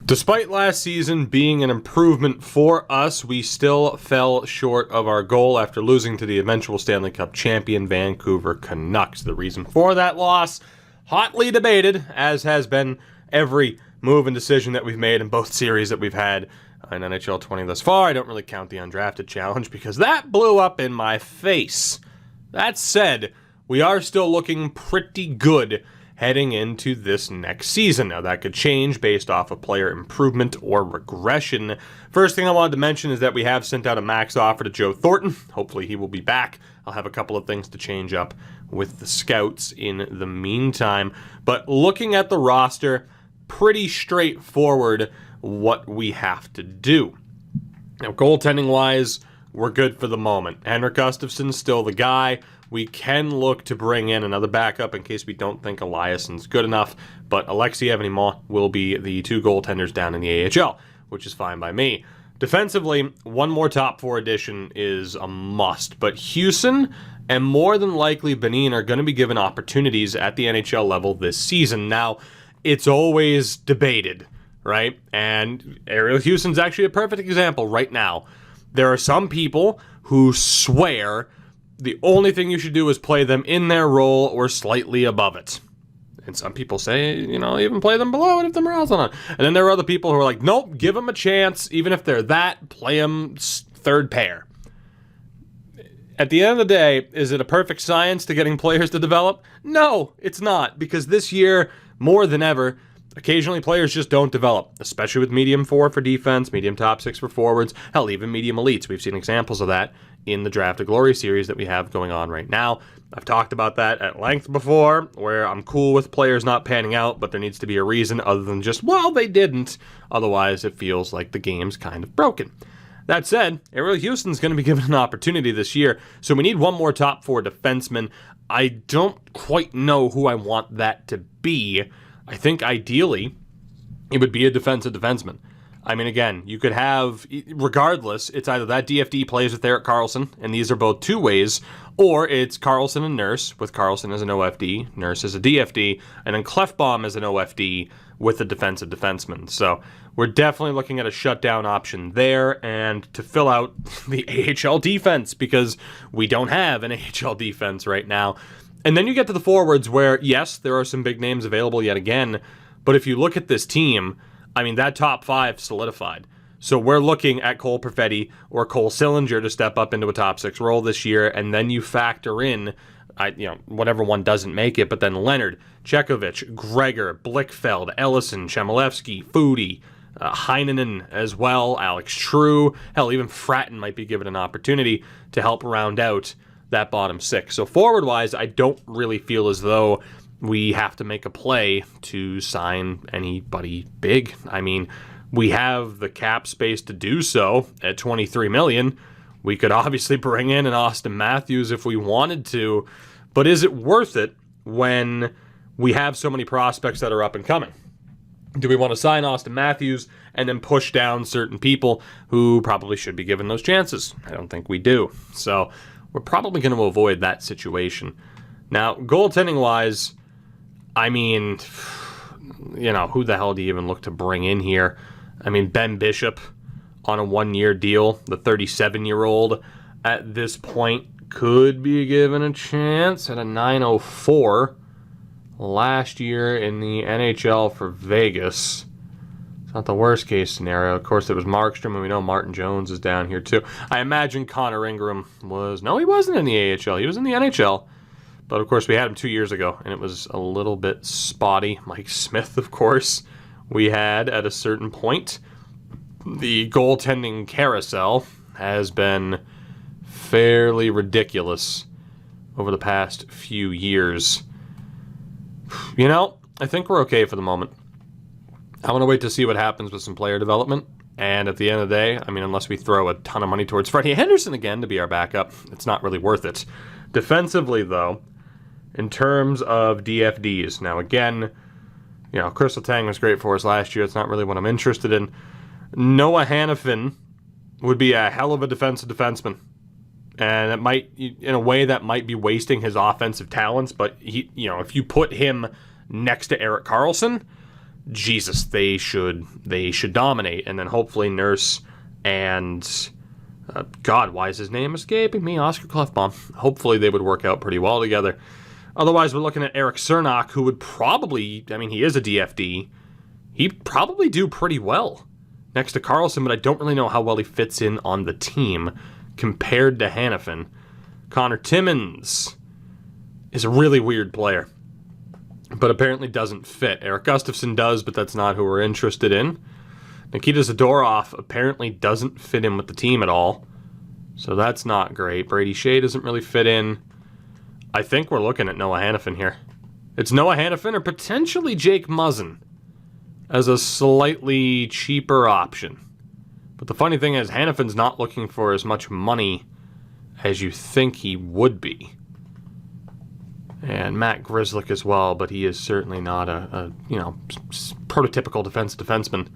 Despite last season being an improvement for us, we still fell short of our goal after losing to the eventual Stanley Cup champion Vancouver Canucks. The reason for that loss, hotly debated, as has been every move and decision that we've made in both series that we've had in NHL 20 thus far. I don't really count the undrafted challenge because that blew up in my face. That said, we are still looking pretty good heading into this next season. Now, that could change based off of player improvement or regression. First thing I wanted to mention is that we have sent out a max offer to Joe Thornton. Hopefully he will be back. I'll have a couple of things to change up with the scouts in the meantime. But looking at the roster, pretty straightforward what we have to do. Now, goaltending-wise, we're good for the moment. Henrik Gustafsson's still the guy. We can look to bring in another backup in case we don't think Eliasson's good enough, but Alexei Evenimont will be the two goaltenders down in the AHL, which is fine by me. Defensively, one more top four addition is a must, but Houston and more than likely Benin are going to be given opportunities at the NHL level this season. Now, it's always debated, right? And Ariel Houston's actually a perfect example right now. There are some people who swear the only thing you should do is play them in their role or slightly above it. And some people say, even play them below it if the morale's not on. And then there are other people who are like, nope, give them a chance. Even if they're that, play them third pair. At the end of the day, is it a perfect science to getting players to develop? No, it's not. Because this year, more than ever, occasionally players just don't develop, especially with medium 4 for defense, medium top 6 for forwards, hell, even medium elites. We've seen examples of that in the Draft to Glory series that we have going on right now. I've talked about that at length before, where I'm cool with players not panning out, but there needs to be a reason other than just, well, they didn't. Otherwise, it feels like the game's kind of broken. That said, Ariel Houston's going to be given an opportunity this year, so we need one more top 4 defenseman. I don't quite know who I want that to be. I think ideally it would be a defensive defenseman. I mean, again, you could have, regardless, it's either that DFD plays with Erik Karlsson, and these are both two ways, or it's Karlsson and Nurse, with Karlsson as an OFD, Nurse as a DFD, and then Clefbaum as an OFD with a defensive defenseman. So we're definitely looking at a shutdown option there, and to fill out the AHL defense, because we don't have an AHL defense right now. And then you get to the forwards where, yes, there are some big names available yet again, but if you look at this team, I mean, that top 5 solidified. So we're looking at Cole Perfetti or Cole Sillinger to step up into a top 6 role this year, and then you factor in, whatever one doesn't make it, but then Leonard, Chekovich, Gregor, Blickfeld, Ellison, Chmelevski, Foodie, Heinonen as well, Alex True, hell, even Fratton might be given an opportunity to help round out that bottom 6. So forward-wise, I don't really feel as though we have to make a play to sign anybody big. I mean, we have the cap space to do so at $23 million. We could obviously bring in an Austin Matthews if we wanted to, but is it worth it when we have so many prospects that are up and coming? Do we want to sign Austin Matthews and then push down certain people who probably should be given those chances? I don't think we do. So we're probably going to avoid that situation. Now, goaltending-wise, I mean, who the hell do you even look to bring in here? I mean, Ben Bishop on a 1-year deal, the 37-year-old at this point could be given a chance at a .904 last year in the NHL for Vegas. It's not the worst case scenario. Of course, it was Markstrom, and we know Martin Jones is down here too. I imagine Connor Ingram was... No, he wasn't in the AHL. He was in the NHL. But, of course, we had him 2 years ago, and it was a little bit spotty. Mike Smith, of course, we had at a certain point. The goaltending carousel has been fairly ridiculous over the past few years. I think we're okay for the moment. I want to wait to see what happens with some player development. And at the end of the day, I mean, unless we throw a ton of money towards Freddie Henderson again to be our backup, it's not really worth it. Defensively, though, in terms of DFDs, now again, Crystal Tang was great for us last year. It's not really what I'm interested in. Noah Hannafin would be a hell of a defensive defenseman. And it might, in a way, that might be wasting his offensive talents. But, if you put him next to Erik Karlsson, Jesus, they should dominate. And then hopefully Nurse and God, why is his name escaping me? Oscar Clefbaum. Hopefully they would work out pretty well together. Otherwise, we're looking at Eric Cernak, who would probably, I mean, he is a DFD. He'd probably do pretty well next to Carlson, but I don't really know how well he fits in on the team compared to Hanifin. Connor Timmins is a really weird player, but apparently doesn't fit. Eric Gustafson does, but that's not who we're interested in. Nikita Zadorov apparently doesn't fit in with the team at all, so that's not great. Brady Shea doesn't really fit in. I think we're looking at Noah Hanifin here. It's Noah Hanifin or potentially Jake Muzzin as a slightly cheaper option. But the funny thing is, Hanifin's not looking for as much money as you think he would be. And Matt Grzelcyk as well, but he is certainly not a prototypical defenseman.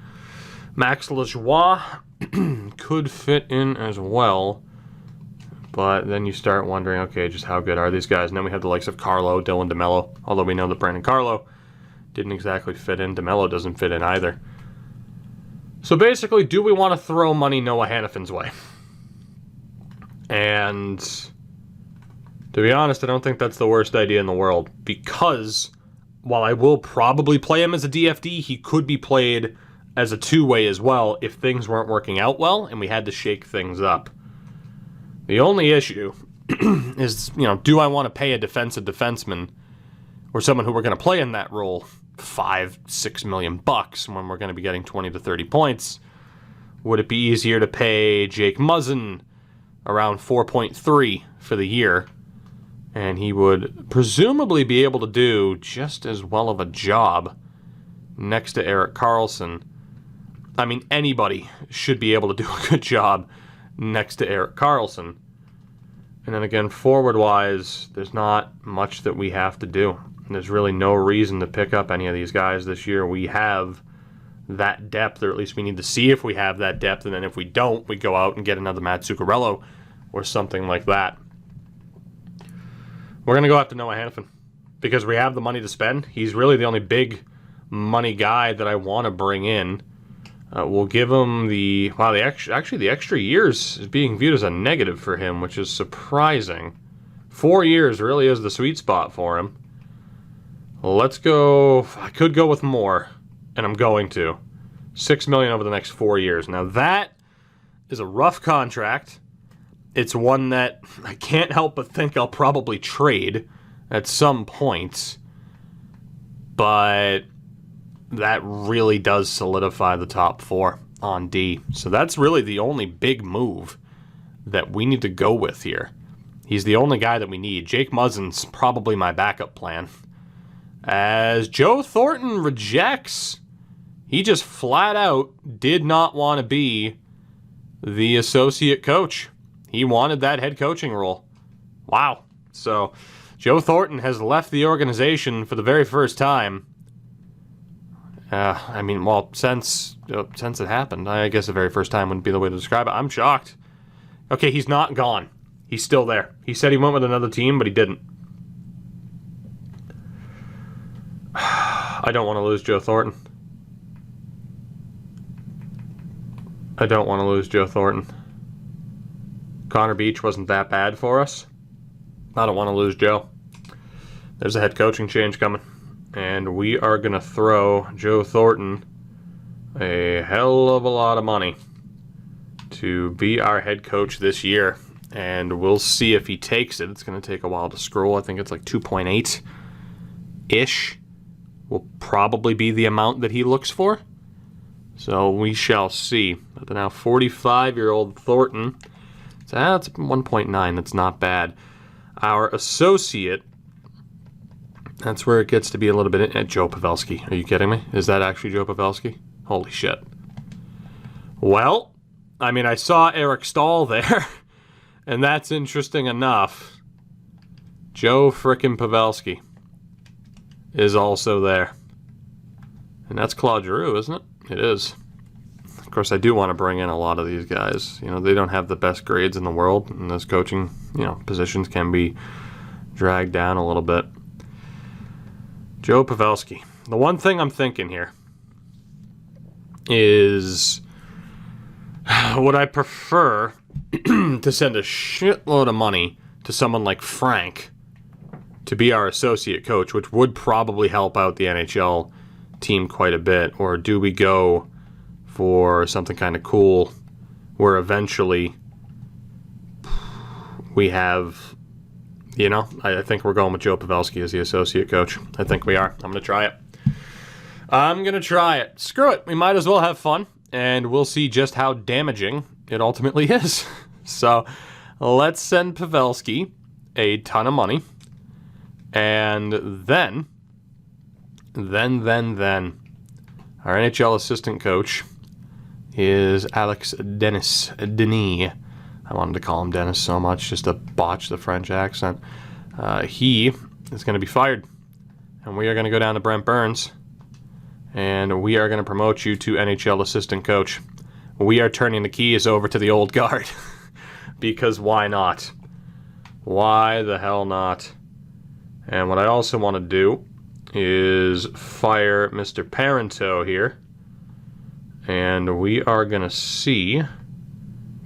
Max Lajoie could fit in as well, but then you start wondering, okay, just how good are these guys? And then we have the likes of Carlo, Dylan DeMello, although we know that Brandon Carlo didn't exactly fit in. DeMello doesn't fit in either. So basically, do we want to throw money Noah Hanifin's way? And to be honest, I don't think that's the worst idea in the world, because while I will probably play him as a DFD, he could be played as a two-way as well if things weren't working out well and we had to shake things up. The only issue is, do I want to pay a defensive defenseman or someone who we're going to play in that role $5-6 million when we're going to be getting 20 to 30 points? Would it be easier to pay Jake Muzzin around 4.3 for the year, and he would presumably be able to do just as well of a job next to Erik Karlsson? I mean, anybody should be able to do a good job next to Erik Karlsson. And then again, forward-wise, there's not much that we have to do. There's really no reason to pick up any of these guys this year. We have that depth, or at least we need to see if we have that depth, and then if we don't, we go out and get another Matt Zuccarello or something like that. We're going to go after Noah Hanifin because we have the money to spend. He's really the only big money guy that I want to bring in. We'll give him the extra years is being viewed as a negative for him, which is surprising. 4 years really is the sweet spot for him. Let's go. I could go with more, and I'm going to. $6 million over the next 4 years. Now that is a rough contract. It's one that I can't help but think I'll probably trade at some point, but that really does solidify the top four on D. So that's really the only big move that we need to go with here. He's the only guy that we need. Jake Muzzin's probably my backup plan. As Joe Thornton rejects, he just flat out did not want to be the associate coach. He wanted that head coaching role. Wow. So Joe Thornton has left the organization for the very first time. Since it happened. I guess the very first time wouldn't be the way to describe it. I'm shocked. Okay, he's not gone. He's still there. He said he went with another team, but he didn't. I don't want to lose Joe Thornton. Connor Beach wasn't that bad for us. I don't want to lose Joe. There's a head coaching change coming. And we are going to throw Joe Thornton a hell of a lot of money to be our head coach this year. And we'll see if he takes it. It's going to take a while to scroll. I think it's like 2.8-ish will probably be the amount that he looks for. So we shall see. But the now 45-year-old Thornton, that's 1.9. That's not bad. Our associate, that's where it gets to be a little bit at Joe Pavelski. Are you kidding me? Is that actually Joe Pavelski? Holy shit. Well, I mean, I saw Eric Stahl there, and that's interesting enough. Joe frickin' Pavelski is also there. And that's Claude Giroux, isn't it? It is. Of course, I do want to bring in a lot of these guys. They don't have the best grades in the world, and those coaching, positions can be dragged down a little bit. Joe Pavelski. The one thing I'm thinking here, is, would I prefer to send a shitload of money to someone like Frank to be our associate coach, which would probably help out the NHL team quite a bit, or do we go for something kind of cool where eventually we have, you know, I think we're going with Joe Pavelski as the associate coach. I think we are. I'm going to try it. Screw it. We might as well have fun, and we'll see just how damaging it ultimately is. So let's send Pavelski a ton of money, and then our NHL assistant coach is Alex Denis. I wanted to call him Dennis so much just to botch the French accent. He is going to be fired, and we are going to go down to Brent Burns, and we are going to promote you to NHL assistant coach. We are turning the keys over to the old guard, because why not? Why the hell not? And what I also want to do is fire Mr. Parento here, and we are going to see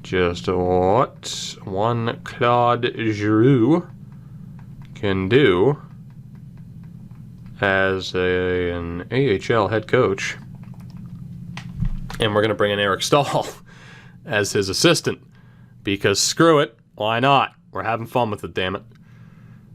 just what one Claude Giroux can do as an AHL head coach. And we're going to bring in Eric Stahl as his assistant, because screw it, why not? We're having fun with it, damn it.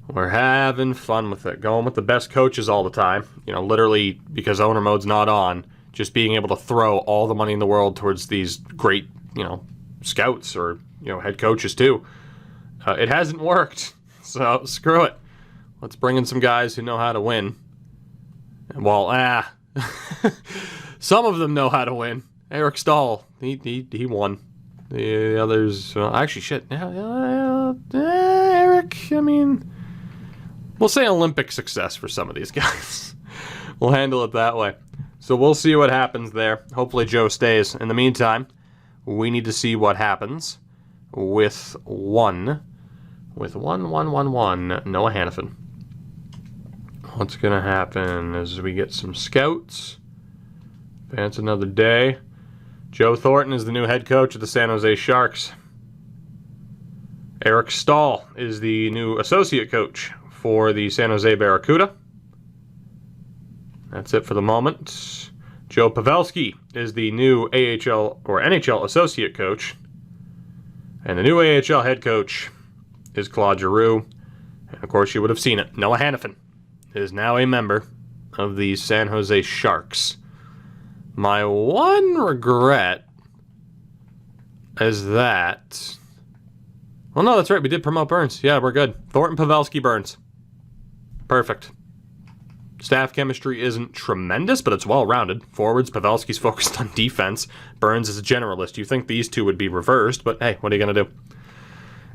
We're having fun with it. Going with the best coaches all the time. You know, literally, because owner mode's not on, just being able to throw all the money in the world towards these great, you know, scouts or, you know, head coaches too. It hasn't worked. So, screw it. Let's bring in some guys who know how to win. Well, some of them know how to win. Eric Stahl, he won. The others, actually, shit. Eric, I mean, we'll say Olympic success for some of these guys. We'll handle it that way. So we'll see what happens there. Hopefully Joe stays. In the meantime, we need to see what happens with Noah Hannafin. What's going to happen is we get some scouts. Advance another day. Joe Thornton is the new head coach of the San Jose Sharks. Eric Stahl is the new associate coach for the San Jose Barracuda. That's it for the moment. Joe Pavelski is the new AHL or NHL associate coach. And the new AHL head coach is Claude Giroux. And of course, you would have seen it. Noah Hannafin is now a member of the San Jose Sharks. My one regret is that... Well, no, that's right. We did promote Burns. Yeah, we're good. Thornton, Pavelski, Burns. Perfect. Staff chemistry isn't tremendous, but it's well-rounded. Forwards, Pavelski's focused on defense. Burns is a generalist. You think these two would be reversed, but hey, what are you going to do?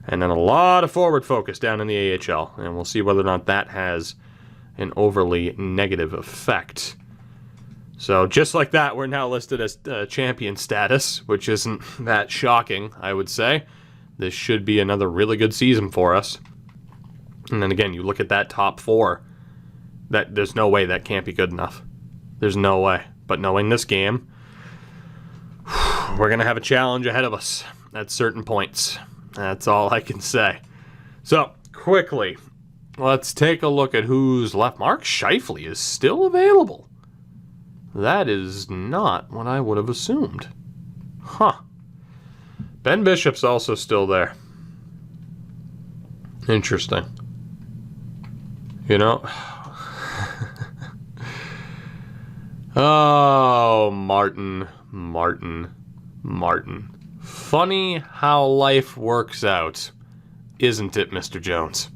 And then a lot of forward focus down in the AHL, and we'll see whether or not that has an overly negative effect. So just like that, we're now listed as champion status, which isn't that shocking, I would say. This should be another really good season for us. And then again, you look at that top four, that there's no way that can't be good enough. There's no way. But knowing this game, we're going to have a challenge ahead of us at certain points. That's all I can say. So, quickly, let's take a look at who's left. Mark Scheifele is still available. That is not what I would have assumed. Huh. Ben Bishop's also still there. Interesting. You know? Oh, Martin. Funny how life works out, isn't it, Mr. Jones?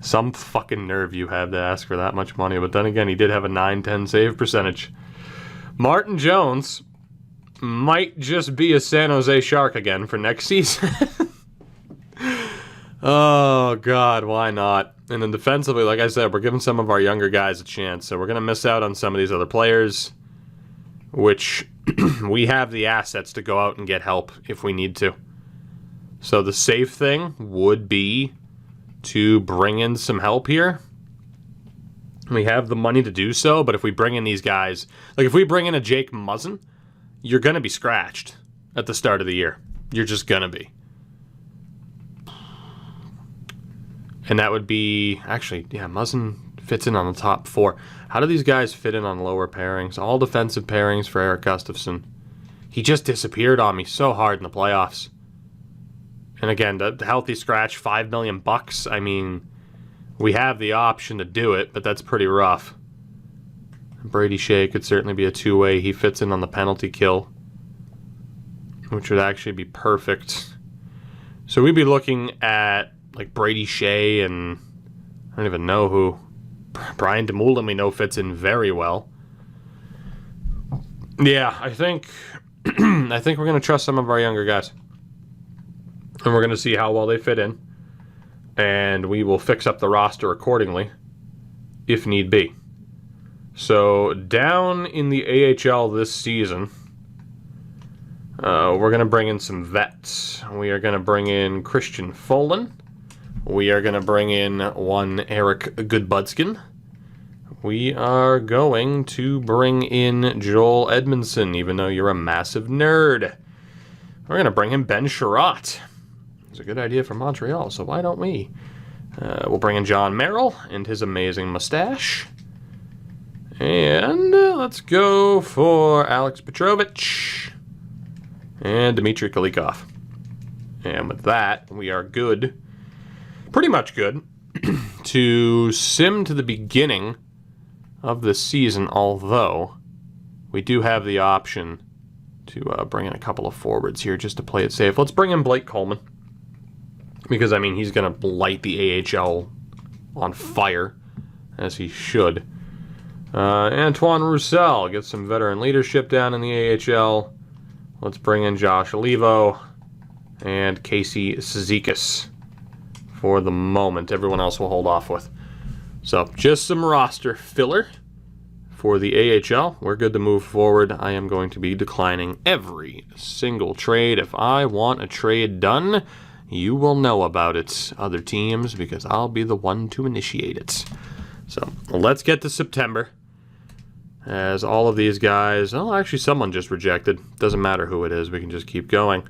Some fucking nerve you have to ask for that much money, but then again, he did have a 9-10 save percentage. Martin Jones might just be a San Jose Shark again for next season. Oh, God, why not? And then defensively, like I said, we're giving some of our younger guys a chance, so we're going to miss out on some of these other players, which we have the assets to go out and get help if we need to. So the safe thing would be to bring in some help here. We have the money to do so, but if we bring in these guys, like if we bring in a Jake Muzzin, you're going to be scratched at the start of the year. You're just going to be. And that would be, actually, yeah, Muzzin fits in on the top 4. How do these guys fit in on lower pairings? All defensive pairings for Erik Gustafsson. He just disappeared on me so hard in the playoffs. And again, the healthy scratch, $5 million bucks. I mean, we have the option to do it, but that's pretty rough. Brady Shea could certainly be a two-way. He fits in on the penalty kill, which would actually be perfect. So we'd be looking at like Brady Shea and I don't even know who. Brian Dumoulin we know fits in very well. Yeah, I think we're going to trust some of our younger guys. And we're going to see how well they fit in. And we will fix up the roster accordingly, if need be. So, down in the AHL this season, we're going to bring in some vets. We are going to bring in Christian Folan. We are going to bring in one Eric Goodbudskin. We are going to bring in Joel Edmondson, even though you're a massive nerd. We're going to bring in Ben Sherratt. It's a good idea for Montreal, so why don't we? We'll bring in John Merrill and his amazing mustache. And let's go for Alex Petrovich and Dmitry Kulikov. And with that, we are good, pretty much good, to sim to the beginning of the season, although we do have the option to bring in a couple of forwards here just to play it safe. Let's bring in Blake Coleman. Because, I mean, he's going to light the AHL on fire, as he should. Antoine Roussel gets some veteran leadership down in the AHL. Let's bring in Josh Olivo and Casey Cizikas for the moment. Everyone else will hold off with. So, just some roster filler for the AHL. We're good to move forward. I am going to be declining every single trade. If I want a trade done, you will know about it, other teams, because I'll be the one to initiate it. So, let's get to September. As all of these guys... Oh, actually, someone just rejected. Doesn't matter who it is. We can just keep going.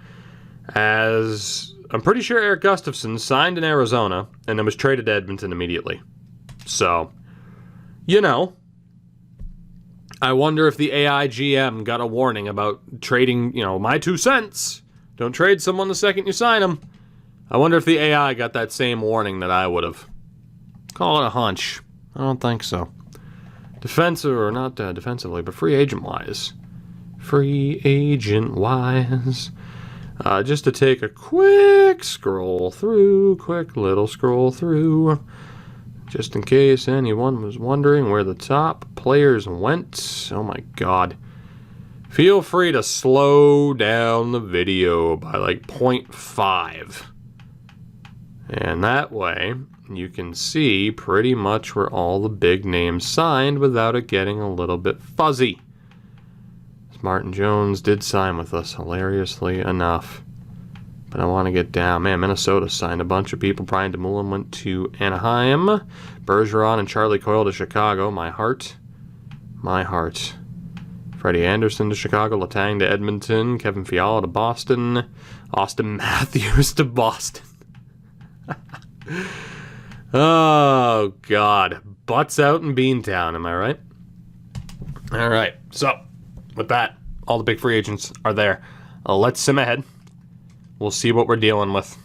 As I'm pretty sure Erik Gustafsson signed in Arizona and then was traded to Edmonton immediately. So, you know, I wonder if the AIGM got a warning about trading, my 2 cents. Don't trade someone the second you sign them. I wonder if the AI got that same warning that I would have. Call it a hunch. I don't think so. Defensive, or not defensively, but free agent-wise. Free agent-wise. Just to take a quick little scroll through. Just in case anyone was wondering where the top players went. Oh my god. Feel free to slow down the video by like 0.5. And that way, you can see pretty much where all the big names signed without it getting a little bit fuzzy. Martin Jones did sign with us, hilariously enough. But I want to get down. Man, Minnesota signed a bunch of people. Brian Dumoulin went to Anaheim. Bergeron and Charlie Coyle to Chicago. My heart. Freddie Anderson to Chicago. Letang to Edmonton. Kevin Fiala to Boston. Austin Matthews to Boston. Oh, God. Butts out in Beantown, am I right? All right. So, with that, all the big free agents are there. Let's sim ahead. We'll see what we're dealing with.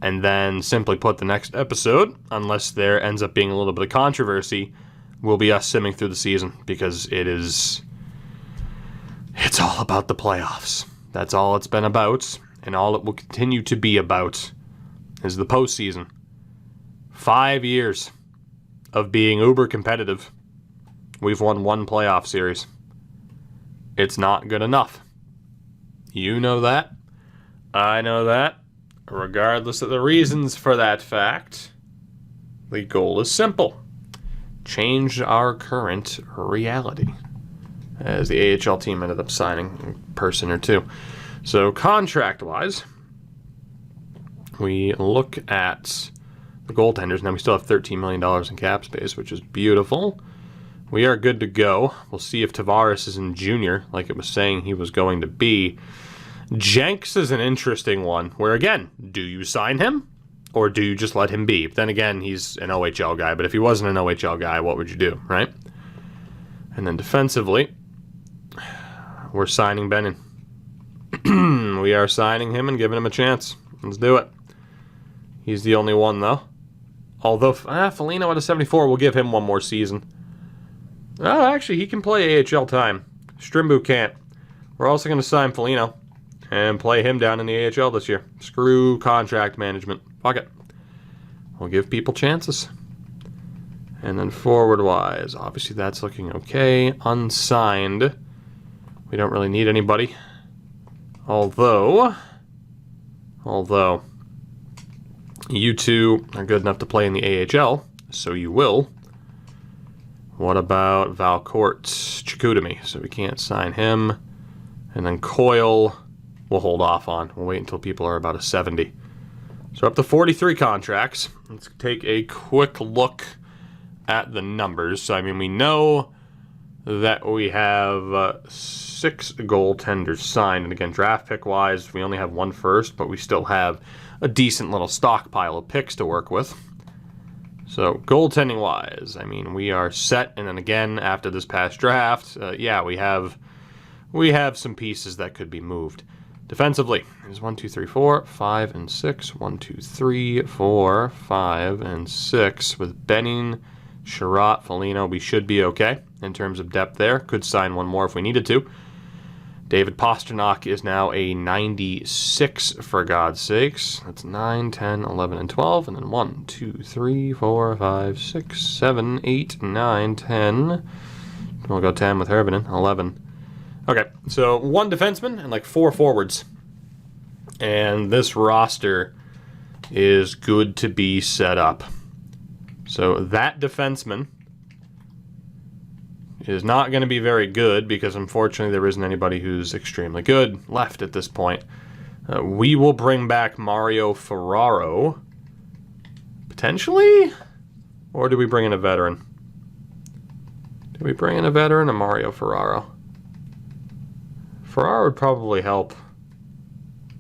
And then simply put, the next episode, unless there ends up being a little bit of controversy, will be us simming through the season. Because it's all about the playoffs. That's all it's been about. And all it will continue to be about is the postseason. 5 years of being uber competitive. We've won 1 playoff series. It's not good enough. You know that. I know that. Regardless of the reasons for that fact, the goal is simple. Change our current reality. As the AHL team ended up signing a person or two. So contract-wise, we look at the goaltenders. Now we still have $13 million in cap space, which is beautiful. We are good to go. We'll see if Tavares is in junior, like it was saying he was going to be. Jenks is an interesting one, where again, do you sign him? Or do you just let him be? Then again, he's an OHL guy, but if he wasn't an OHL guy, what would you do, right? And then defensively, we're signing Bennin. We are signing him and giving him a chance. Let's do it. He's the only one, though. Although, Foligno at a 74, we'll give him one more season. Oh, actually, he can play AHL time. Strimbu can't. We're also going to sign Foligno and play him down in the AHL this year. Screw contract management. Fuck it. We'll give people chances. And then forward-wise, obviously that's looking okay. Unsigned. We don't really need anybody. Although, you two are good enough to play in the AHL, so you will. What about Valcourt's Chicoutimi? So we can't sign him. And then Coyle, we'll hold off on. We'll wait until people are about a 70. So up to 43 contracts. Let's take a quick look at the numbers. So, I mean, we know that we have 6 goaltenders signed. And again, draft pick-wise, we only have 1 first, but we still have a decent little stockpile of picks to work with. So, goaltending-wise, I mean, we are set. And then again, after this past draft, yeah, we have some pieces that could be moved. Defensively, there's 1, 2, 3, 4, 5, and 6. 1, 2, 3, 4, 5, and 6. With Benning, Sherratt, Foligno, we should be okay in terms of depth there. Could sign one more if we needed to. David Pastrnak is now a 96, for God's sakes. That's 9, 10, 11, and 12. And then 1, 2, 3, 4, 5, 6, 7, 8, 9, 10. We'll go 10 with Herbinen, 11. Okay, so 1 defenseman and like 4 forwards. And this roster is good to be set up. So that defenseman is not going to be very good because unfortunately there isn't anybody who's extremely good left at this point. We will bring back Mario Ferraro. Potentially? Or do we bring in a veteran? Do we bring in a veteran or Mario Ferraro? Ferraro would probably help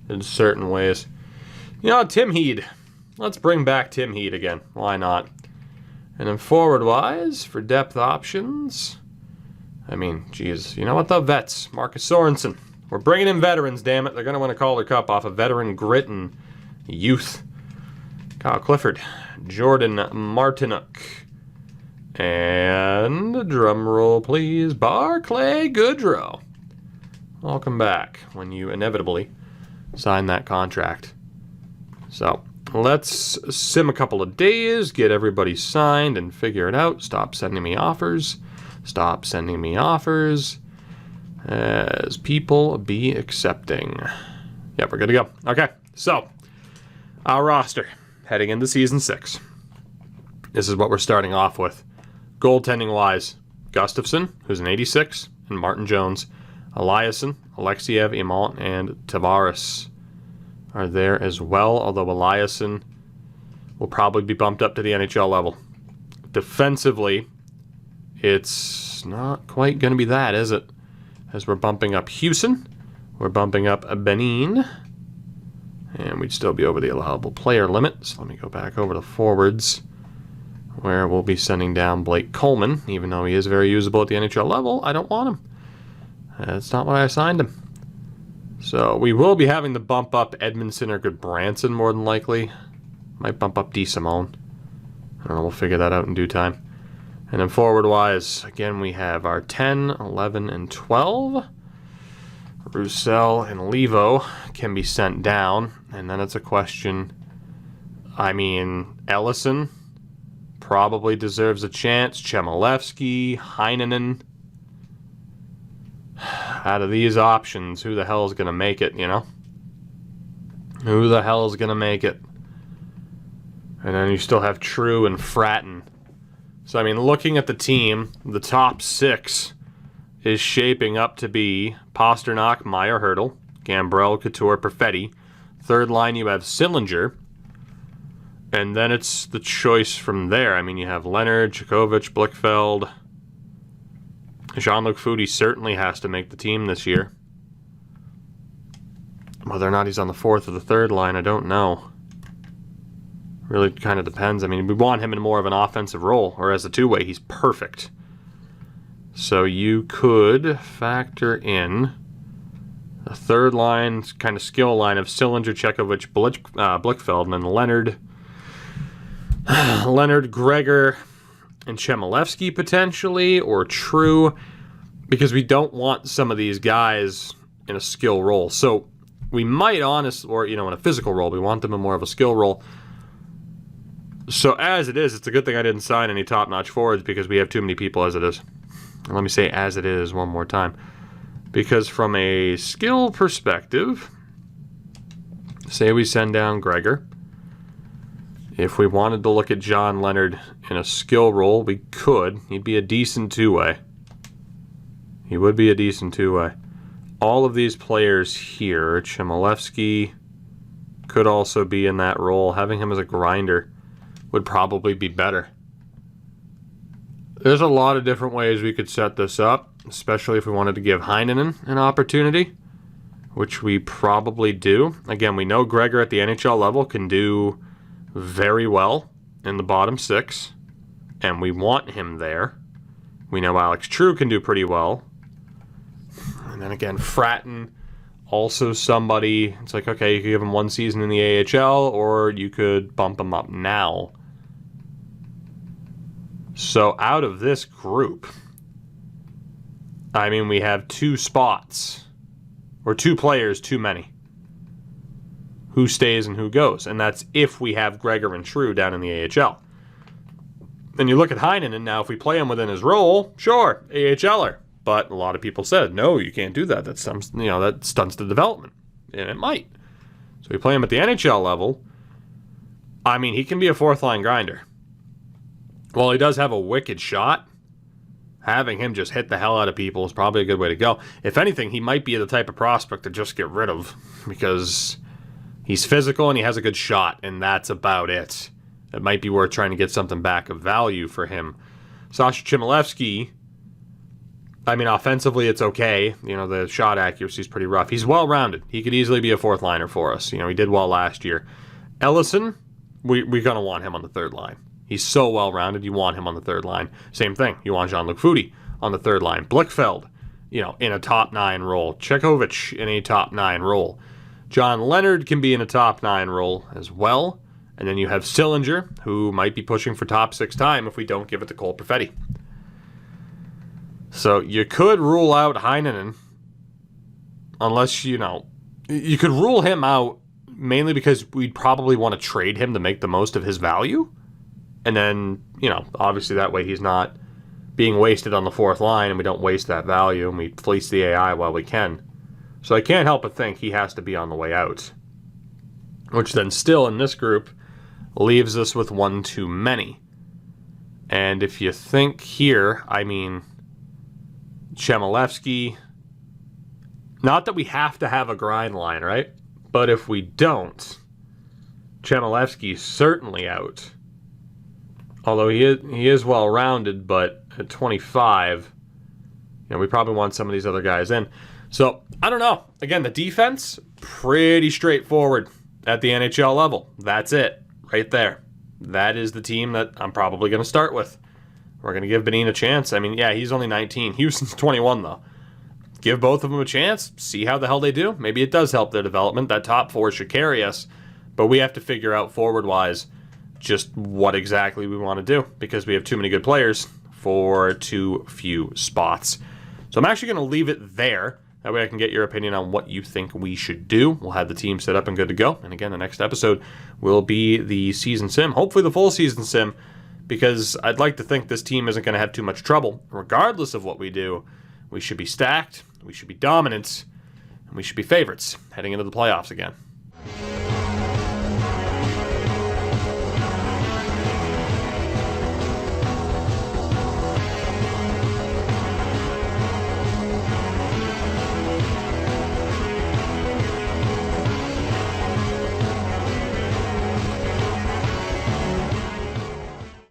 in certain ways. You know, Tim Heed. Let's bring back Tim Heed again. Why not? And then forward-wise, for depth options, I mean, geez, you know what, the vets. Marcus Sorensen. We're bringing in veterans, damn it. They're going to win a Calder Cup off of veteran grit and youth. Kyle Clifford. Jordan Martinook. And, drum roll please, Barclay Goodrow. Welcome back when you inevitably sign that contract. So, let's sim a couple of days, get everybody signed and figure it out. Stop sending me offers. Stop sending me offers. As people be accepting. Yep, we're good to go. Okay, so our roster heading into season 6. This is what we're starting off with. Goaltending-wise, Gustafsson, who's an 86, and Martin Jones. Eliasson, Alexiev, Imont, and Tavares are there as well, although Eliasson will probably be bumped up to the NHL level. Defensively, it's not quite going to be that, is it? As we're bumping up Houston, we're bumping up Benin, and we'd still be over the allowable player limit. So let me go back over to forwards, where we'll be sending down Blake Coleman. Even though he is very usable at the NHL level, I don't want him. That's not why I signed him. So we will be having to bump up Edmondson or Goodbranson more than likely. Might bump up DeSimone. I don't know, we'll figure that out in due time. And then forward-wise, again, we have our 10, 11, and 12. Roussel and Levo can be sent down. And then it's a question, I mean, Ellison probably deserves a chance. Chmelevski, Heinonen. Out of these options, who the hell is going to make it, you know? Who the hell is going to make it? And then you still have True and Fratton. So, I mean, looking at the team, the top 6 is shaping up to be Pastrnak, Meyer, Hertl, Gambrell, Couture, Perfetti. Third line, you have Sillinger. And then it's the choice from there. I mean, you have Leonard, Djokovic, Blichfeld. Jean-Luc Foudy certainly has to make the team this year. Whether or not he's on the fourth or the third line, I don't know. Really kind of depends. I mean, we want him in more of an offensive role, or as a two-way, he's perfect. So you could factor in a third line, kind of skill line of Sillinger, Chekovich, Blichfeld, and then Leonard, Gregor, and Chmelevski potentially, or True, because we don't want some of these guys in a skill role. So we might or in a physical role, we want them in more of a skill role. So as it is, it's a good thing I didn't sign any top-notch forwards because we have too many people as it is. And let me say as it is one more time. Because from a skill perspective, say we send down Gregor. If we wanted to look at John Leonard in a skill role, we could. He'd be a decent two-way. He would be a decent two-way. All of these players here, Chmelevski could also be in that role. Having him as a grinder would probably be better. There's a lot of different ways we could set this up, especially if we wanted to give Heinonen an opportunity, which we probably do. Again, we know Gregor at the NHL level can do very well in the bottom six, and we want him there. We know Alex True can do pretty well. And then again, Fratton, also somebody, it's like, okay, you could give him one season in the AHL, or you could bump him up now. So out of this group, I mean, we have two spots, or two players too many. Who stays and who goes, and that's if we have Gregor and True down in the AHL. Then you look at Heinonen now, if we play him within his role, sure, AHLer. But a lot of people said, no, you can't do that. That stunts the development. And it might. So we play him at the NHL level. I mean, he can be a fourth-line grinder. While he does have a wicked shot, having him just hit the hell out of people is probably a good way to go. If anything, he might be the type of prospect to just get rid of, because he's physical and he has a good shot, and that's about it. It might be worth trying to get something back of value for him. Sasha Chmelevski, I mean, offensively, it's okay. The shot accuracy is pretty rough. He's well-rounded. He could easily be a fourth-liner for us. He did well last year. Ellison, we're going to want him on the third line. He's so well-rounded, you want him on the third line. Same thing. You want Jean-Luc Foudy on the third line. Blichfeld, in a top-9 role. Chekovich in a top-9 role. John Leonard can be in a top-9 role as well. And then you have Sillinger, who might be pushing for top-6 time if we don't give it to Cole Perfetti. So you could rule out Heinonen, unless, you could rule him out mainly because we'd probably want to trade him to make the most of his value. And then, obviously that way he's not being wasted on the fourth line, and we don't waste that value, and we fleece the AI while we can. So I can't help but think he has to be on the way out. Which then still in this group leaves us with one too many. And if you think here, I mean, Chmelevski, not that we have to have a grind line, right? But if we don't, Chmelevski's certainly out. Although he is well-rounded, but at 25, we probably want some of these other guys in. So, I don't know. Again, the defense, pretty straightforward at the NHL level. That's it, right there. That is the team that I'm probably going to start with. We're going to give Benin a chance. I mean, yeah, he's only 19. Houston's 21, though. Give both of them a chance. See how the hell they do. Maybe it does help their development. That top four should carry us. But we have to figure out forward-wise just what exactly we want to do, because we have too many good players for too few spots. So I'm actually going to leave it there. That way I can get your opinion on what you think we should do. We'll have the team set up and good to go. And again, the next episode will be the season sim, hopefully the full season sim, because I'd like to think this team isn't going to have too much trouble. Regardless of what we do, we should be stacked, we should be dominant, and we should be favorites heading into the playoffs again.